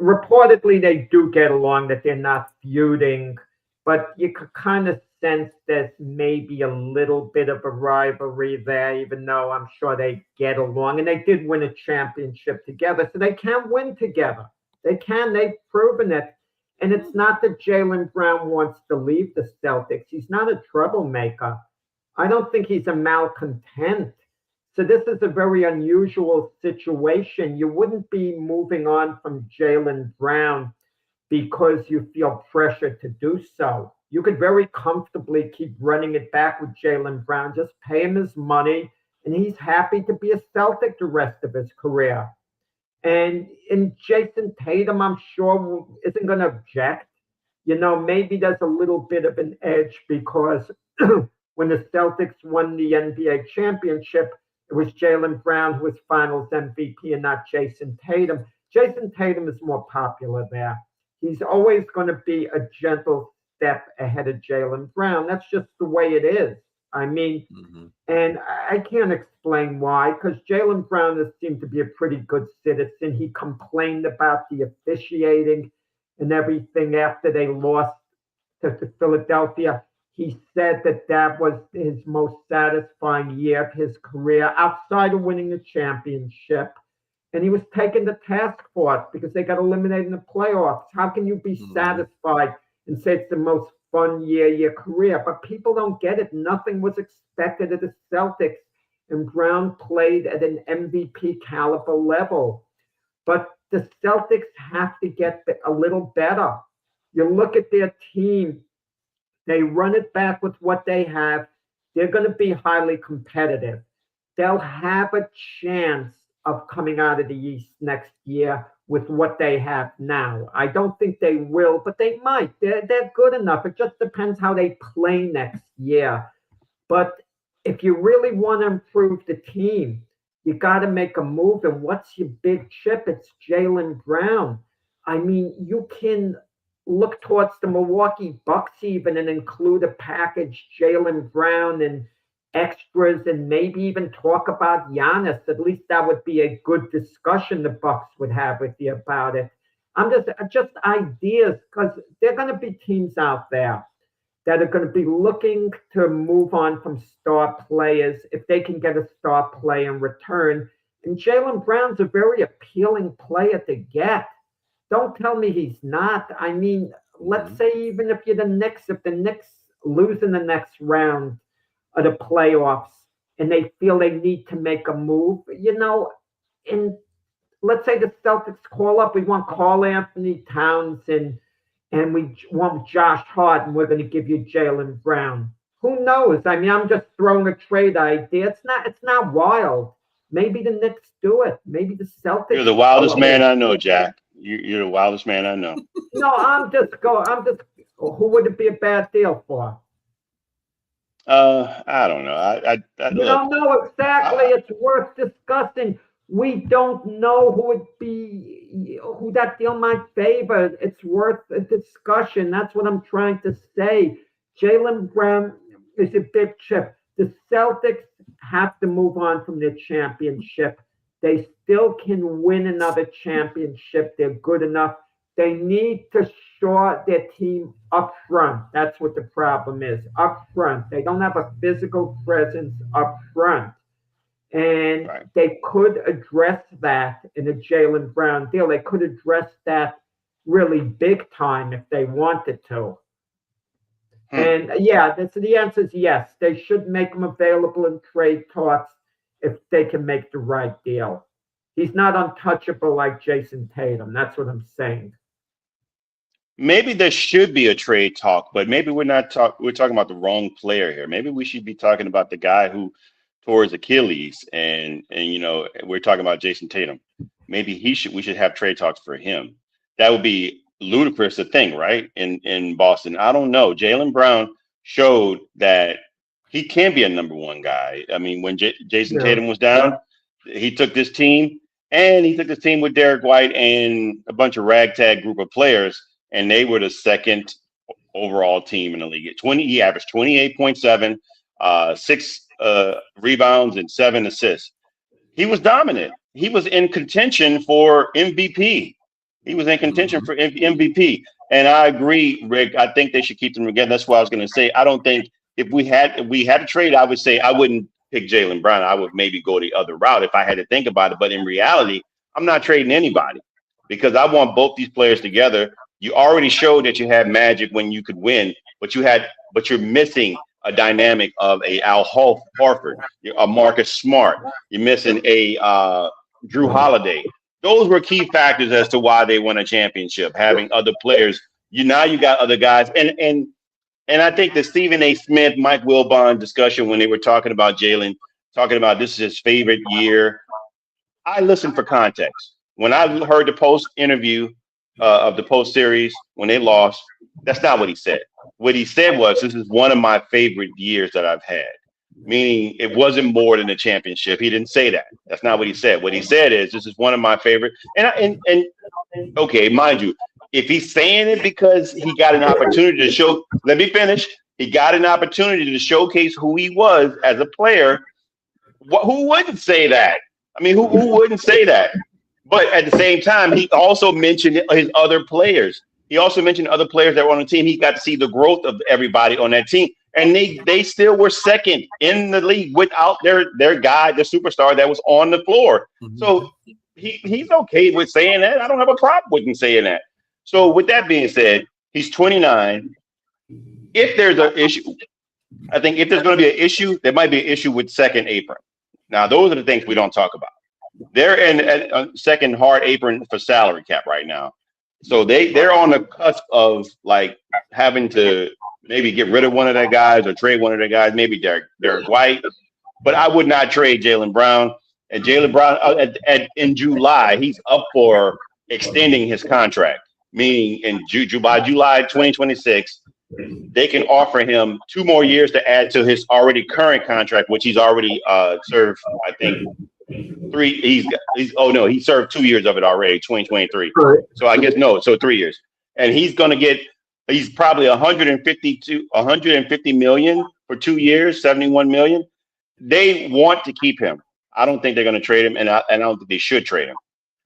Reportedly, they do get along, that they're not feuding, but you could kind of sense there's maybe a little bit of a rivalry there, even though I'm sure they get along. And they did win a championship together, so they can win together. They've proven it. And it's not that Jaylen Brown wants to leave the Celtics. He's not a troublemaker. I don't think he's a malcontent. So this is a very unusual situation. You wouldn't be moving on from Jaylen Brown because you feel pressure to do so. You could very comfortably keep running it back with Jaylen Brown. Just pay him his money, and he's happy to be a Celtic the rest of his career. And Jason Tatum, I'm sure, isn't going to object. Maybe there's a little bit of an edge because when the Celtics won the NBA championship, it was Jaylen Brown who was Finals MVP and not Jason Tatum. Jason Tatum is more popular there. He's always going to be a gentle step ahead of Jaylen Brown. That's just the way it is. I mean, and I can't explain why, because Jaylen Brown has seemed to be a pretty good citizen. He complained about the officiating and everything after they lost to Philadelphia. he said that that was his most satisfying year of his career outside of winning the championship. And he was taken to task for it because they got eliminated in the playoffs. How can you be satisfied and say it's the most fun year of your career? But people don't get it. Nothing was expected of the Celtics, and Brown played at an MVP caliber level. But the Celtics have to get a little better. You look at their team, they run it back with what they have. They're going to be highly competitive. They'll have a chance of coming out of the East next year with what they have now. I don't think they will, but they might. They're good enough. It just depends how they play next year. But if you really want to improve the team, you got to make a move. And what's your big chip? It's Jaylen Brown. I mean, you can look towards the Milwaukee Bucks even and include a package, Jaylen Brown and extras, and maybe even talk about Giannis. At least that would be a good discussion the Bucks would have with you about it. I'm just ideas, because there are going to be teams out there that are going to be looking to move on from star players if they can get a star player in return. And Jaylen Brown's a very appealing player to get. Don't tell me he's not. I mean, let's say even if you're the Knicks, if the Knicks lose in the next round of the playoffs and they feel they need to make a move, and let's say the Celtics call up, we want Karl Anthony Towns and we want Josh Hart, and we're going to give you Jaylen Brown. Who knows? I mean, I'm just throwing a trade idea. It's not wild. Maybe the Knicks do it. Maybe the Celtics. You're the wildest man I know, Jack. You're the wildest man I know. No, who would it be a bad deal for? I don't know. You don't know exactly. It's worth discussing. We don't know who that deal might favor. It's worth a discussion. That's what I'm trying to say. Jaylen Brown is a big chip. The Celtics have to move on from their championship. They still can win another championship. They're good enough. They need to shore their team up front. That's what the problem is. Up front. They don't have a physical presence up front. And they could address that in a Jaylen Brown deal. They could address that really big time if they wanted to. And the answer is yes. They should make him available in trade talks if they can make the right deal. He's not untouchable like Jason Tatum. That's what I'm saying. Maybe there should be a trade talk, but maybe we're talking about the wrong player here. Maybe we should be talking about the guy who tore his Achilles, and we're talking about Jason Tatum. Maybe we should have trade talks for him. That would be ludicrous to think, right? In Boston. I don't know. Jaylen Brown showed that he can be a number one guy. I mean, when Jason Tatum was down, he took this team, and he took this team with Derek White and a bunch of ragtag group of players, and they were the second overall team in the league. He averaged 28.7, 6 rebounds and 7 assists. He was dominant. He was in contention for MVP. He was in contention for MVP. And I agree, Rick. I think they should keep them together. That's what I was going to say. I don't think if we had a trade, I would say I wouldn't pick Jaylen Brown. I would maybe go the other route if I had to think about it. But in reality, I'm not trading anybody because I want both these players together. You already showed that you had magic when you could win, but you're missing a dynamic of a Al Horford, a Marcus Smart. You're missing a Drew Holiday. Those were key factors as to why they won a championship, having other players. You got other guys. And I think the Stephen A. Smith, Mike Wilbon discussion when they were talking about Jaylen, talking about this is his favorite year. I listened for context. When I heard the post interview of the post series when they lost, that's not what he said. What he said was, this is one of my favorite years that I've had, meaning it wasn't more than a championship. He didn't say that. That's not what he said. What he said is, this is one of my favorite. And okay, mind you, if he's saying it because he got an opportunity to show, let me finish. He got an opportunity to showcase who he was as a player. Who wouldn't say that? I mean, who wouldn't say that? But at the same time, he also mentioned his other players. He also mentioned other players that were on the team. He got to see the growth of everybody on that team. and they still were second in the league without their guy, the superstar that was on the floor. Mhm. So he's okay with saying that. I don't have a problem with him saying that. So with that being said, he's 29. If there's an issue, I think if there's going to be an issue, there might be an issue with second apron. Now, those are the things we don't talk about. They're in a second hard apron for salary cap right now. So they're on the cusp of like having to maybe get rid of one of their guys or trade one of their guys, maybe Derek White. But I would not trade Jaylen Brown. And Jaylen Brown in July, he's up for extending his contract, meaning by July 2026, they can offer him 2 more years to add to his already current contract, which he's already served, I think, 3. He served 2 years of it already, 2023. Right. So I guess so 3 years, and he's probably 150 million for 2 years, 71 million. They want to keep him. I don't think they're going to trade him, and I don't think they should trade him.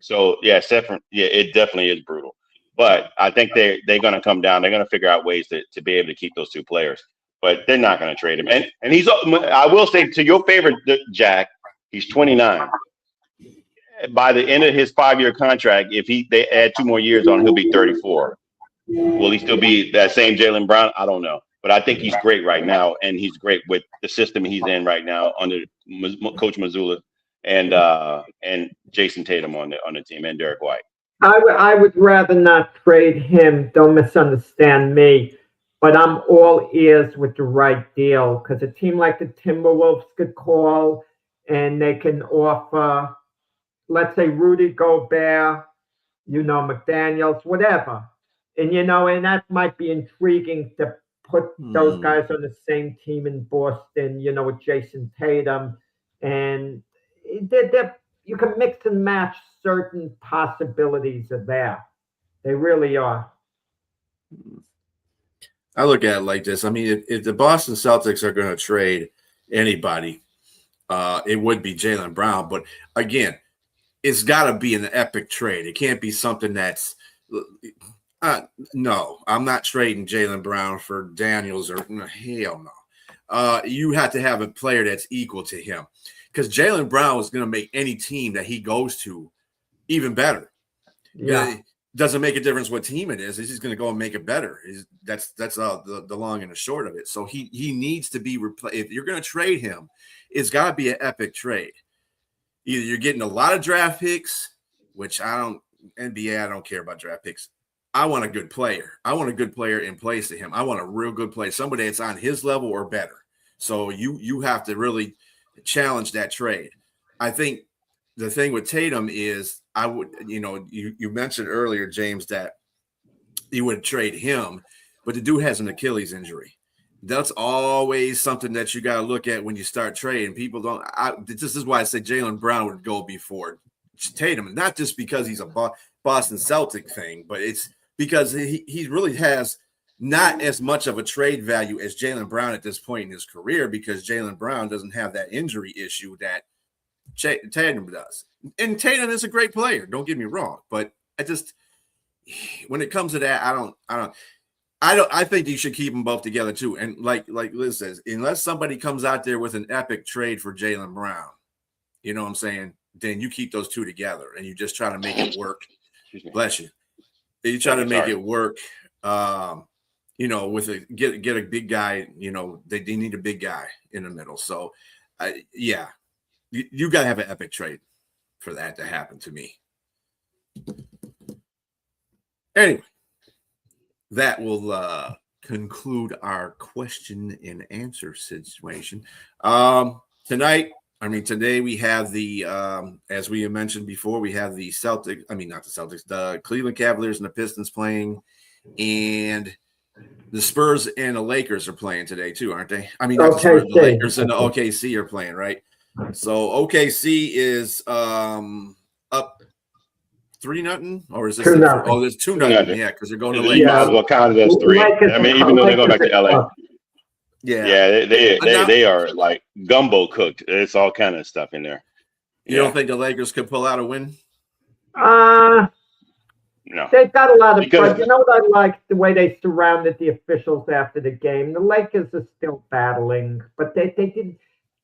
So yeah, it definitely is brutal. But I think they're going to come down. They're going to figure out ways to be able to keep those 2 players. But they're not going to trade him. And I will say to your favorite, Jack, he's 29. By the end of his 5-year contract, if they add 2 more years on, he'll be 34. Will he still be that same Jaylen Brown? I don't know. But I think he's great right now, and he's great with the system he's in right now under Coach Mazzulla and Jason Tatum on the team, and Derek White. I would rather not trade him. Don't misunderstand me, but I'm all ears with the right deal, because a team like the Timberwolves could call and they can offer, let's say, Rudy Gobert, McDaniels, whatever. And, and that might be intriguing to put those guys on the same team in Boston, with Jason Tatum. And you can mix and match certain possibilities of that. They really are. I look at it like this. I mean, if the Boston Celtics are going to trade anybody, it would be Jaylen Brown. But again, it's got to be an epic trade. It can't be something that's no. I'm not trading Jaylen Brown for Daniels or hell no. You have to have a player that's equal to him, because Jaylen Brown is going to make any team that he goes to even better. Yeah. It doesn't make a difference what team it is. He's just going to go and make it better. That's the long and the short of it. So he needs to be replaced. If you're going to trade him, it's got to be an epic trade. Either you're getting a lot of draft picks, which I don't care about draft picks. I want a good player. I want a good player in place to him. I want a real good player, somebody that's on his level or better. So you have to really challenge that trade. I think the thing with Tatum is you mentioned earlier, James, that you would trade him, but the dude has an Achilles injury. That's always something that you got to look at when you start trading. People don't. This is why I say Jaylen Brown would go before Tatum, not just because he's a Boston Celtic thing, but it's because he really has not as much of a trade value as Jaylen Brown at this point in his career, because Jaylen Brown doesn't have that injury issue that Tatum does. And Tatum is a great player, don't get me wrong, but when it comes to that, I think you should keep them both together too. And like Liz says, unless somebody comes out there with an epic trade for Jaylen Brown, you know what I'm saying, then you keep those 2 together and you just try to make it work. Bless you. You try to make it work. With get a big guy. They need a big guy in the middle. So, you got to have an epic trade for that to happen to me. Anyway, that will conclude our question and answer situation. Today we have the, as we mentioned before, we have the the Cleveland Cavaliers and the Pistons playing, and the Spurs and the Lakers are playing today too, aren't they? I mean, not the Spurs, the Lakers and the OKC are playing, right? So OKC is up 3-0, or is this 2-0? Oh, there's 2-0. Yeah, because they're going to Lakers. You might as well count it as 3. I mean, even though they go back to LA. Yeah, they are like gumbo cooked. It's all kind of stuff in there. You don't think the Lakers could pull out a win? No. They've got a lot of Because- fun. You know what I like? The way they surrounded the officials after the game. The Lakers are still battling, but they didn't.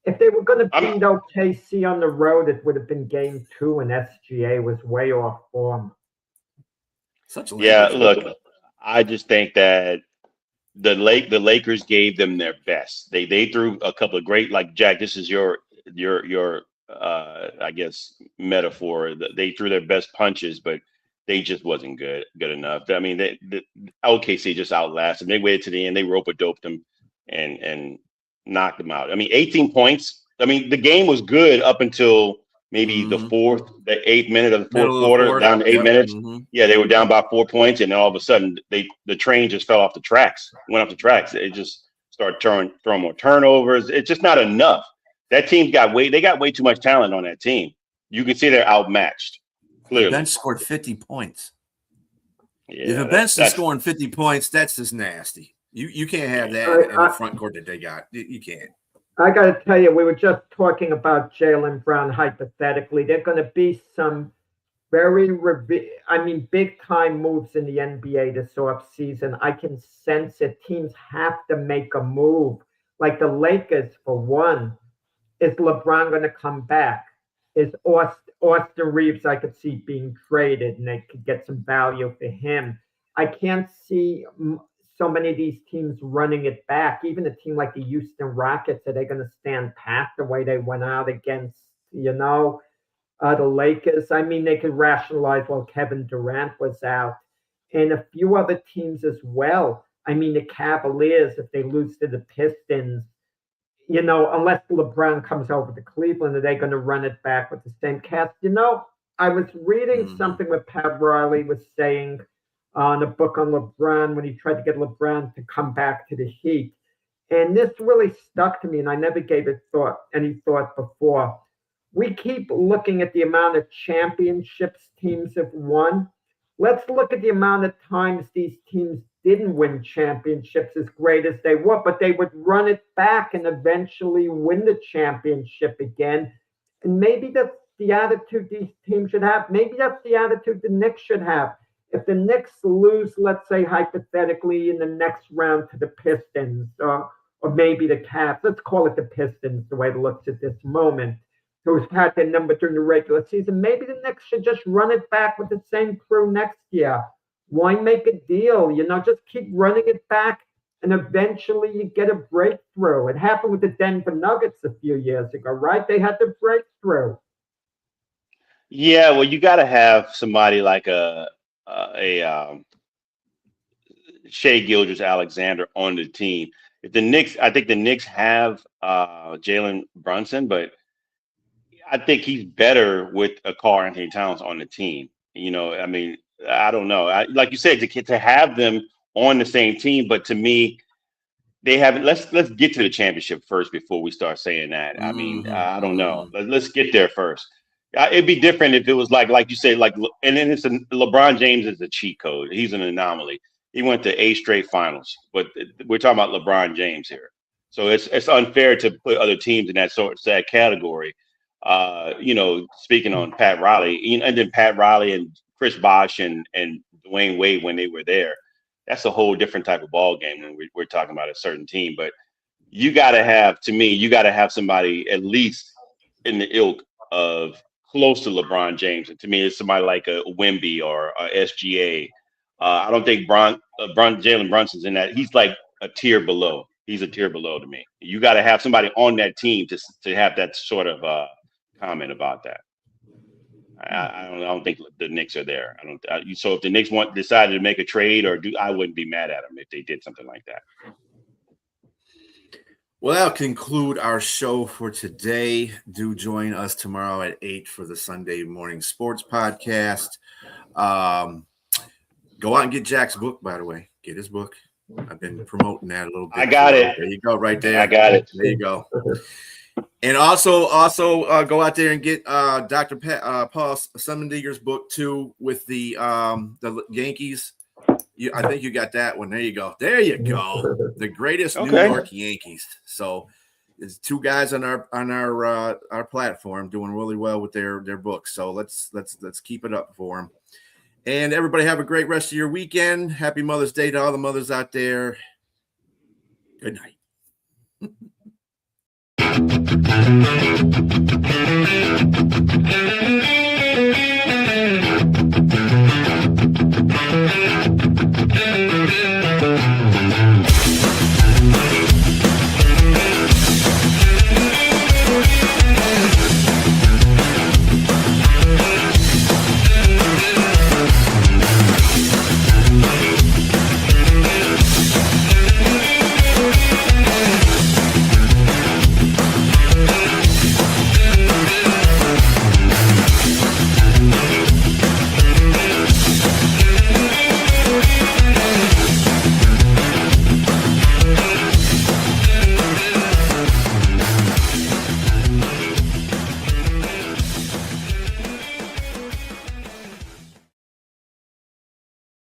If they were going to beat OKC on the road, it would have been game 2, and SGA was way off form. Such a Yeah, language. look, I just think that the Lakers gave them their best. They threw a couple of great, like Jack, this is your I guess metaphor. They threw their best punches, but they just wasn't good enough. I mean, the OKC just outlasted them. They waited to the end. They rope-a-doped them and knocked them out. I mean, 18 points. I mean, the game was good up until maybe the 8th minute of the fourth quarter, down to 8 minutes. Yeah, they were down by 4 points, and then all of a sudden, the train just fell off the tracks. Went off the tracks. It just started throwing more turnovers. It's just not enough. That team got way too much talent on that team. You can see they're outmatched. Clearly. The bench scored 50 points. Yeah, if a bench is scoring 50 points, that's just nasty. You can't have that in the front court that they got. You can't. I got to tell you, we were just talking about Jaylen Brown hypothetically. There are going to be some very, big-time moves in the NBA this offseason. I can sense it. Teams have to make a move. Like the Lakers, for one. Is LeBron going to come back? Is Austin Reeves, I could see being traded, and they could get some value for him. I can't see so many of these teams running it back. Even a team like the Houston Rockets, are they going to stand pat the way they went out against, the Lakers? I mean, they could rationalize, well, Kevin Durant was out. And a few other teams as well. I mean, the Cavaliers, if they lose to the Pistons, unless LeBron comes over to Cleveland, are they going to run it back with the same cast? I was reading something that Pat Riley was saying on a book on LeBron when he tried to get LeBron to come back to the Heat. And this really stuck to me, and I never gave it any thought before. We keep looking at the amount of championships teams have won. Let's look at the amount of times these teams didn't win championships as great as they were, but they would run it back and eventually win the championship again. And maybe that's the attitude these teams should have. Maybe that's the attitude the Knicks should have. If the Knicks lose, let's say hypothetically, in the next round to the Pistons, or maybe the Cavs, let's call it the Pistons, the way it looks at this moment, who's had their number during the regular season, maybe the Knicks should just run it back with the same crew next year. Why make a deal? Just keep running it back, and eventually you get a breakthrough. It happened with the Denver Nuggets a few years ago, right? They had the breakthrough. Yeah, well, you got to have somebody like a Shai Gilgeous-Alexander on the team. I think the Knicks have Jalen Brunson, but I think he's better with a Karl-Anthony Towns on the team. I don't know. Like you said, to have them on the same team, but to me, they haven't. Let's get to the championship first before we start saying that. I mean, I don't know. Let's get there first. It'd be different if it was like you say, and then LeBron James is a cheat code. He's an anomaly. He went to 8 straight finals, but we're talking about LeBron James here. So it's unfair to put other teams in that category. Speaking on Pat Riley, and then Pat Riley and Chris Bosh and Dwayne Wade when they were there, that's a whole different type of ball game when we're talking about a certain team. But you got to have somebody at least in the ilk of close to LeBron James. And to me, it's somebody like a Wemby or a SGA. I don't think Jalen Brunson's in that. He's like a tier below. He's a tier below to me. You got to have somebody on that team to have that sort of comment about that. I don't think the Knicks are there. So if the Knicks decided to make a trade I wouldn't be mad at them if they did something like that. Well, that'll conclude our show for today. Do join us tomorrow at 8 for the Sunday Morning Sports Podcast. Go out and get Jack's book, by the way. Get his book. I've been promoting that a little bit. I got it. There you go, right there. I got it. There you go. And also go out there and get Dr. Paul Summendinger's book too with the Yankees. I think you got that one. There you go. There you go. The greatest New York Yankees. So there's 2 guys on our platform doing really well with their books. So let's keep it up for them. And everybody have a great rest of your weekend. Happy Mother's Day to all the mothers out there. Good night.